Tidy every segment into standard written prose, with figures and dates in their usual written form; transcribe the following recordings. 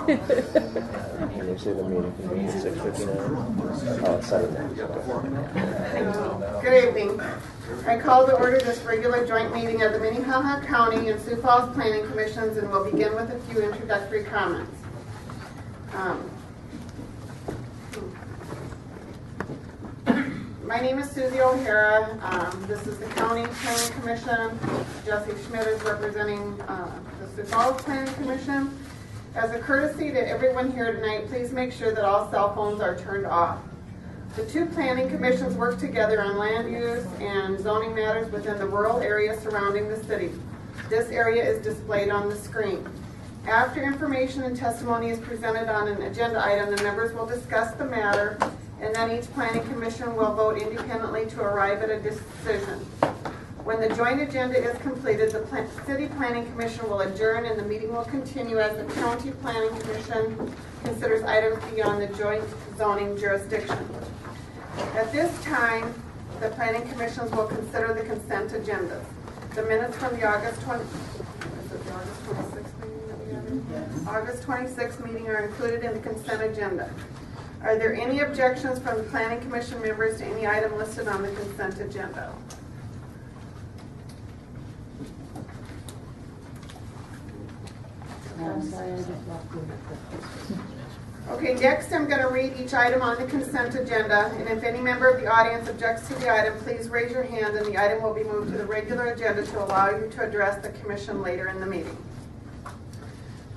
And you say the meeting can be at 6:59. Oh, it's 7. Good evening. I call to order this regular joint meeting of the Minnehaha County and Sioux Falls Planning Commissions, and we'll begin with a few introductory comments. My name is Susie O'Hara. This is the County Planning Commission. Jesse Schmidt is representing the Sioux Falls Planning Commission. As a courtesy to everyone here tonight, please make sure that all cell phones are turned off. The two planning commissions work together on land use and zoning matters within the rural area surrounding the city. This area is displayed on the screen. After information and testimony is presented on an agenda item, the members will discuss the matter, and then each planning commission will vote independently to arrive at a decision. When the joint agenda is completed, the City Planning Commission will adjourn and the meeting will continue as the County Planning Commission considers items beyond the joint zoning jurisdiction. At this time, the Planning Commissions will consider the consent agendas. The minutes from the August 26th meeting that we had? August 26th meeting are included in the consent agenda. Are there any objections from the Planning Commission members to any item listed on the consent agenda? Okay, next I'm going to read each item on the consent agenda, and if any member of the audience objects to the item, please raise your hand and the item will be moved to the regular agenda to allow you to address the commission later in the meeting.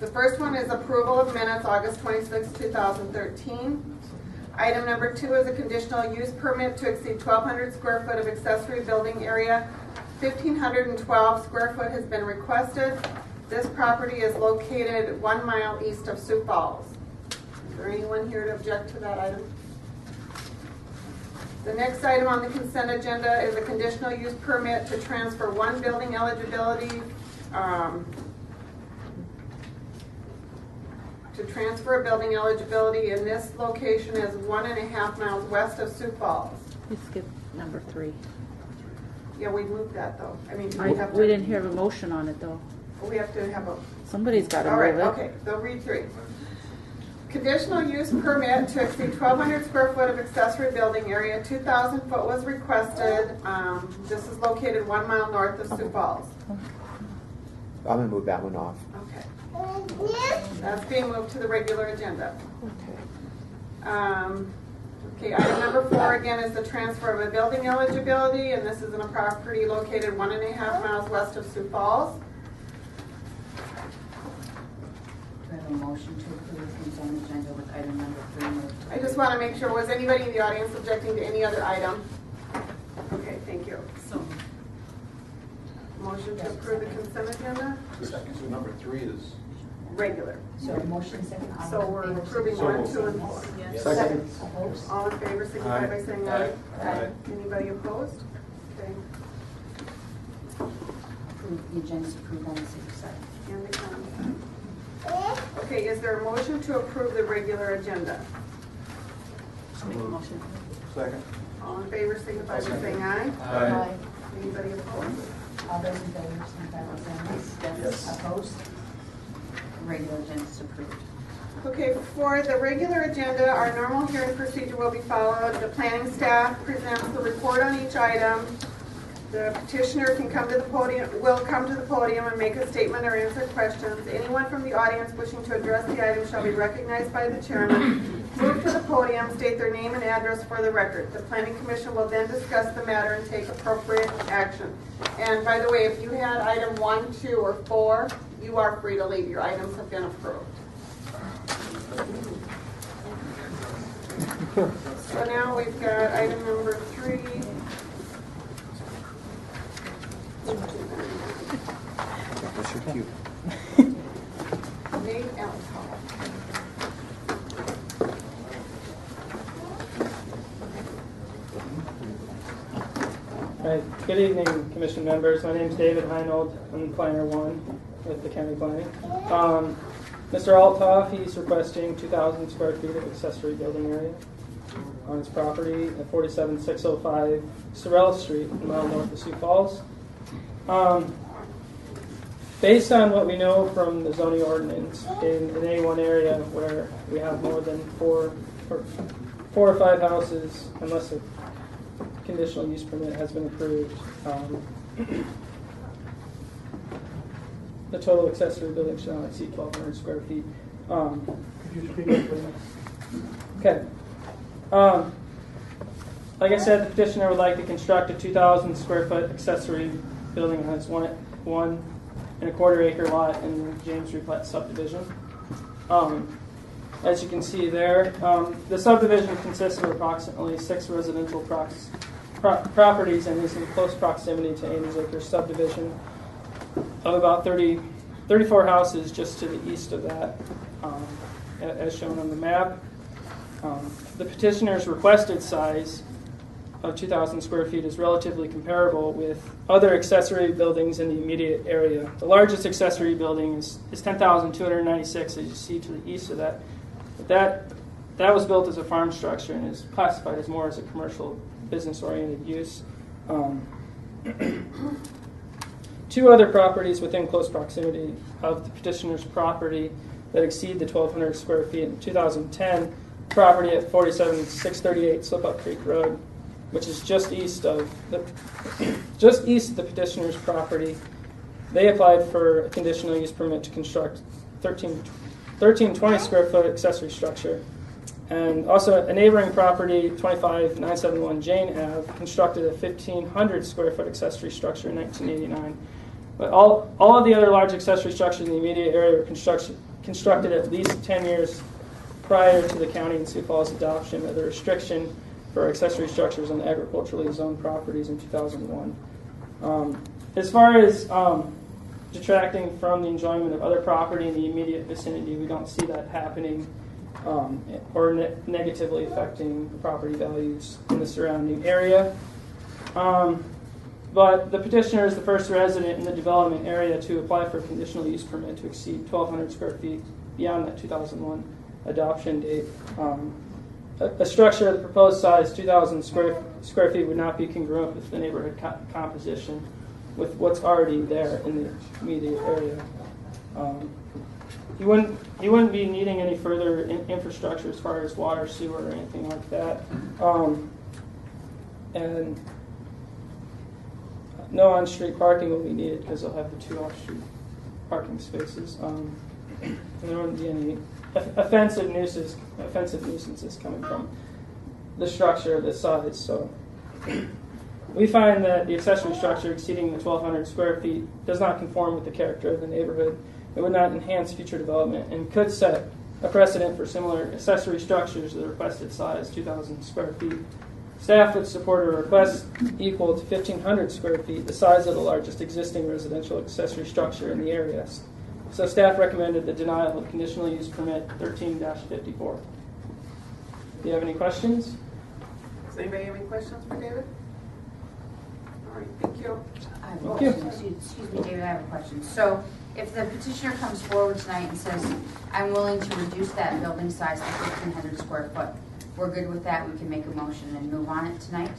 The first one is approval of minutes, August 26, 2013. Item number 2 is a conditional use permit to exceed 1,200 square foot of accessory building area. 1,512 square foot has been requested. This property is located 1 mile east of Sioux Falls. Is there anyone here to object to that item? The next item on the consent agenda is a conditional use permit to transfer one building eligibility in this location is 1.5 miles west of Sioux Falls. You skipped number 3. Yeah, we moved that though. I mean, We didn't hear a motion on it though. We have to have a... Somebody's got to All move right, it. okay, they'll read 3. Conditional use permit to exceed 1,200 square foot of accessory building area. 2,000 foot was requested. This is located 1 mile north of Sioux Falls. I'm going to move that one off. Okay. That's being moved to the regular agenda. Okay, item number 4 again is the transfer of a building eligibility, and this is in a property located 1.5 miles west of Sioux Falls. Do I have a motion to approve the consent agenda with item number 3 moved? I just want to make sure, was anybody in the audience objecting to any other item? Okay, thank you. So, Motion to approve the consent agenda? Second, so number 3 is Regular. so motion second. All So in we're favor, approving signify 1, by 2, saying and yes. 4. Second. Opposed? All in favor, signify by saying aye. Aye. Anybody opposed? Okay. Approve the agenda is approved on the city side. And the county. Okay, is there a motion to approve the regular agenda? Make a motion. second. All in favor, signify by saying aye. Aye. Anybody opposed? All those in favor, signify by saying yes. Yes. Opposed? Regular agenda is approved. Okay, for the regular agenda, our normal hearing procedure will be followed. The planning staff presents the report on each item. The petitioner can come to the podium, will come to the podium and make a statement or answer questions. Anyone from the audience wishing to address the item shall be recognized by the chairman. Move to the podium, state their name and address for the record. The planning commission will then discuss the matter and take appropriate action. And by the way, if you had item 1, 2, or 4, you are free to leave. Your items have been approved. So now we've got item number 3. That's your cue. Nate Alcohol. Hi, Good evening, Commission members. My name is David Heinold. I'm Planner 1 with the County Planning. Mr. Althoff, he's requesting 2,000 square feet of accessory building area on his property at 47605 Sorrell Street, a mile north of Sioux Falls. Based on what we know from the zoning ordinance, in any one area where we have more than four or five houses, unless a conditional use permit has been approved, the total accessory building shall not exceed 1,200 square feet. Could you speak up, please? Okay. Like I said, the petitioner would like to construct a 2,000 square foot accessory building on his 1.25 acre lot in the James Replat subdivision. As you can see there, the subdivision consists of approximately 6 residential properties and is in close proximity to Amy's Acre subdivision of about 34 houses just to the east of that, as shown on the map. The petitioner's requested size of 2,000 square feet is relatively comparable with other accessory buildings in the immediate area. The largest accessory building is 10,296, as you see to the east of that. But that was built as a farm structure and is classified as more as a commercial business-oriented use. 2 other properties within close proximity of the petitioner's property that exceed the 1,200 square feet in 2010, property at 47638 Slip Up Creek Road, which is just east of the petitioner's property. They applied for a conditional use permit to construct 1320 square foot accessory structure. And also a neighboring property, 25971 Jane Ave, constructed a 1,500 square foot accessory structure in 1989. But all of the other large accessory structures in the immediate area were constructed at least 10 years prior to the county and Sioux Falls adoption of the restriction for accessory structures on agriculturally zoned properties in 2001. As far as detracting from the enjoyment of other property in the immediate vicinity, we don't see that happening or negatively affecting the property values in the surrounding area. But the petitioner is the first resident in the development area to apply for a conditional use permit to exceed 1,200 square feet beyond that 2001 adoption date. A structure of the proposed size, 2,000 square feet, would not be congruent with the neighborhood composition with what's already there in the immediate area. You wouldn't be needing any further infrastructure as far as water, sewer, or anything like that. And no on-street parking will be needed because they'll have the 2 off-street parking spaces. And there wouldn't be any offensive nuisances coming from the structure of this size. So we find that the accessory structure exceeding the 1,200 square feet does not conform with the character of the neighborhood. It would not enhance future development and could set a precedent for similar accessory structures of the requested size, 2,000 square feet. Staff would support a request equal to 1,500 square feet, the size of the largest existing residential accessory structure in the area. So staff recommended the denial of conditional use permit 13-54. Do you have any questions? Does anybody have any questions for David? All right, thank you. I have a Thank you. question. Excuse me, David, I have a question. So if the petitioner comes forward tonight and says, I'm willing to reduce that building size to 1,500 square foot, we're good with that, we can make a motion and move on it tonight?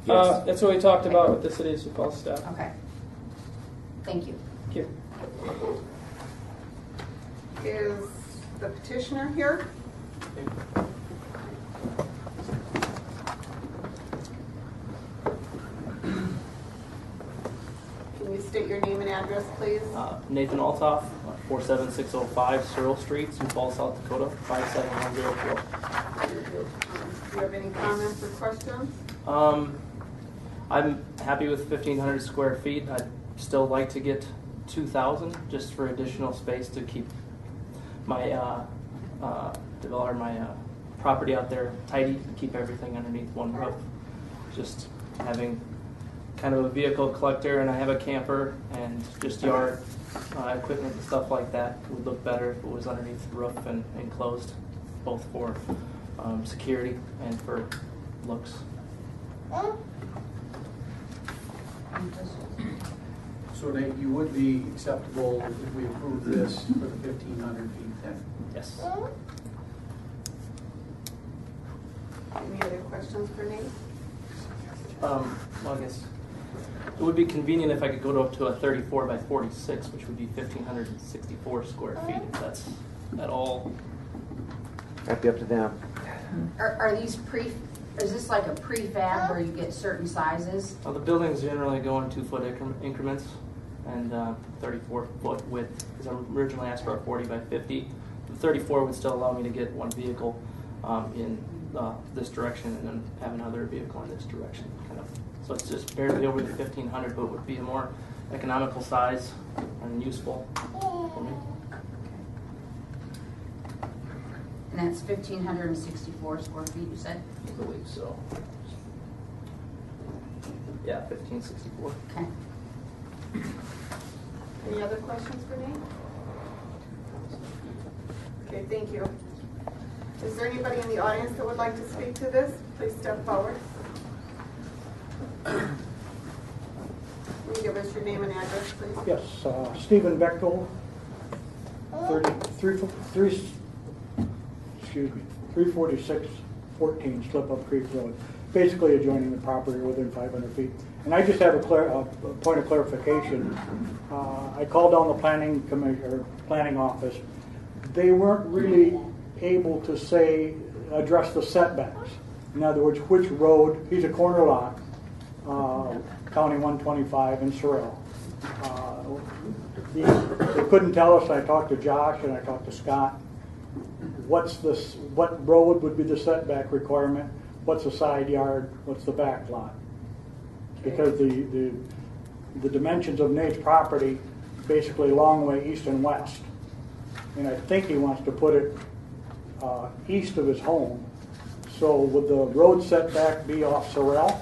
That's what we talked about with the City of Sioux Falls staff. Okay. Thank you. Thank you. Is the petitioner here? Can you state your name and address, please? Nathan Althoff, 47605 Searle Street, Sioux Falls, South Dakota, 57104. Do you have any comments or questions? I'm happy with 1,500 square feet. I'd still like to get 2,000 just for additional space to keep my property out there tidy, keep everything underneath one roof. Just having kind of a vehicle collector, and I have a camper and just yard equipment and stuff like that would look better if it was underneath the roof and enclosed, both for security and for looks. any questions? So Nate, you would be acceptable if we approve this for the 1,500 feet then? Yes. Any other questions for Nate? Well, I guess it would be convenient if I could go up to a 34 by 46, which would be 1,564 square feet, if that's at all. That'd be up to them. Are these is this like a prefab where you get certain sizes? Well, the buildings generally go in 2-foot increments and 34-foot width, because I originally asked for a 40 by 50. The 34 would still allow me to get one vehicle in this direction and then have another vehicle in this direction, kind of. So it's just barely over the 1,500, but it would be a more economical size and useful for me. And that's 1,564 square feet, you said? I believe so. Yeah, 1,564. Okay. Any other questions for Nate? Okay, thank you. Is there anybody in the audience that would like to speak to this? Please step forward. Will you give us your name and address, please? Yes, Stephen Bechtel, 346 14 Slip Up Creek Road, basically adjoining the property within 500 feet. And I just have a point of clarification. I called down the planning office. They weren't really able to address the setbacks. In other words, which road, he's a corner lot, County 125 in Sorrel. They couldn't tell us. I talked to Josh and I talked to Scott. What road would be the setback requirement? What's the side yard? What's the back lot? Because the dimensions of Nate's property basically long way east and west. And I think he wants to put it east of his home. So would the road setback be off Sorrel?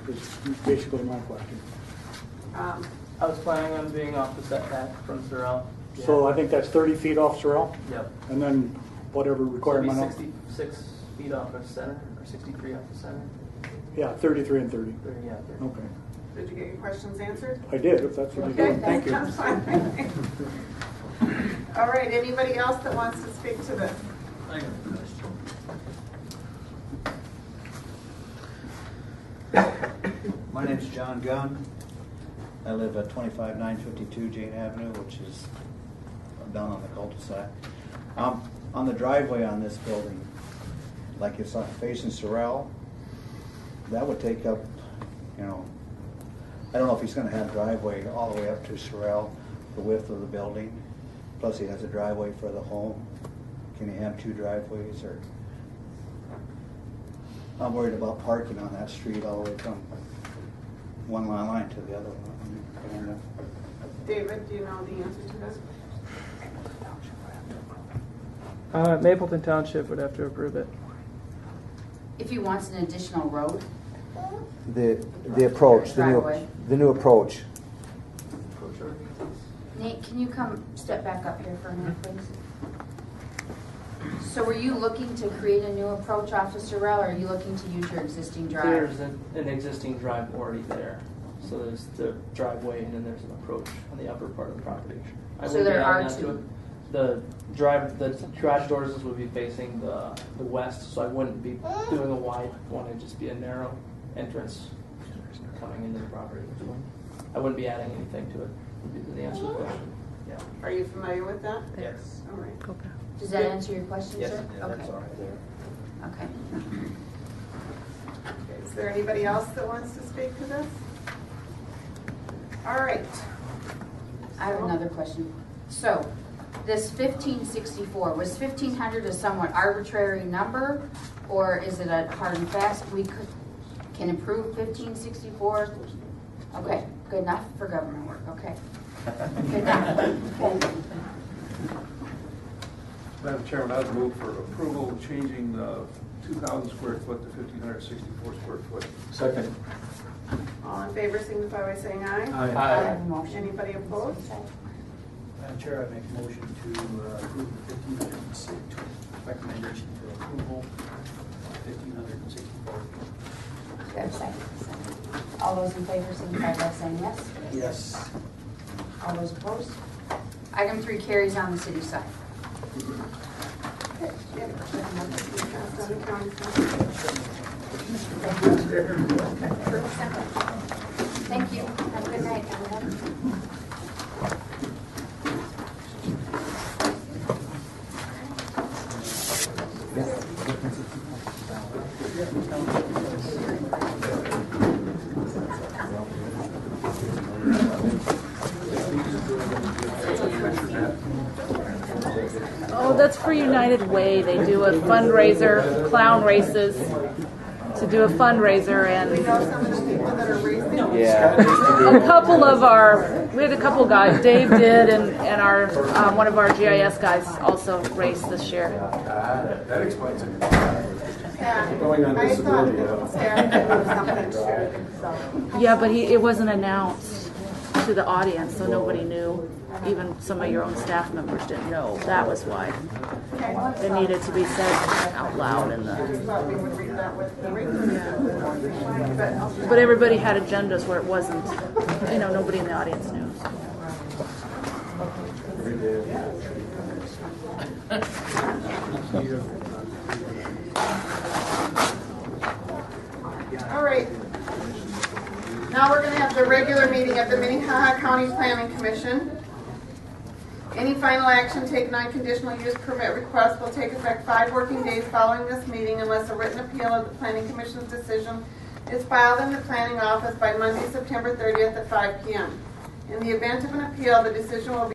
Is basically my question. I was planning on being off the setback from Sorrel. Yeah. So I think that's 30 feet off Sorrel? Yep. And then whatever requirement. So it'd be 66 feet off the center, or 63 off the center. Yeah, 33 and 30. 30, yeah, 30. Okay. Did you get your questions answered? I did, if that's what you Okay, did. Thank you. that's fine. All right, anybody else that wants to speak to this? I got a question. My name's John Gunn. I live at 25952 Jane Avenue, which is down on the cul-de-sac. On the driveway on this building, like it's facing Sorrel, that would take up, I don't know if he's going to have driveway all the way up to Sorrel, the width of the building. Plus he has a driveway for the home. Can he have two driveways? Or I'm worried about parking on that street all the way from one line to the other one. David, do you know the answer to this? Mapleton Township would have to approve it. If he wants an additional road? The approach, Driveway. the new approach. Nate, can you step back up here for a minute, please? So were you looking to create a new approach off of Sorrel, or are you looking to use your existing drive? There's an existing drive already there. So there's the driveway and then there's an approach on the upper part of the property. So there are adding two. onto it. The garage doors would be facing the west, so I wouldn't be doing a wide one. It'd just be a narrow entrance coming into the property. I wouldn't be adding anything to it. Would be the answer to the question. Yeah. Are you familiar with that? Yes. All right. Go back. Does that answer your question, Yes. sir? Yeah, Okay. that's all right there. Okay. Okay, is there anybody else that wants to speak to this? All right. I have another question. So, this 1564, was 1,500 a somewhat arbitrary number, or is it a hard and fast? We can approve 1,564? Okay, good enough for government work, okay. Good enough. Okay. Madam Chairman, I would move for approval of changing the 2,000 square foot to 1,564 square foot. Second. All in favor signify by saying aye. I have a motion. Anybody opposed? Madam Chair, I make a motion to approve the 1,500 recommendation for approval, 1,564. Good, second. All those in favor signify by saying yes. Yes. All those opposed? Item 3 carries on the city side. Thank you. Have a good night, everyone. Oh, that's for United Way. They do a fundraiser, clown races, to do a fundraiser, We and know some of the people that are racing. Yeah. we had a couple guys, Dave did, and our one of our GIS guys also raced this year. That explains it. Yeah. Going on I disability, thought Sarah could do something too, so. Yeah, but it wasn't announced to the audience, so nobody knew. Even some of your own staff members didn't know. That was why it needed to be said out loud in the. Thought we would read that with the regular. But everybody had agendas where it wasn't. Nobody in the audience knew. All right. Now we're going to have the regular meeting of the Minnehaha County Planning Commission. Any final action taken on conditional use permit request will take effect 5 working days following this meeting unless a written appeal of the Planning Commission's decision is filed in the planning office by Monday, September 30th at 5 p.m. In the event of an appeal, the decision will be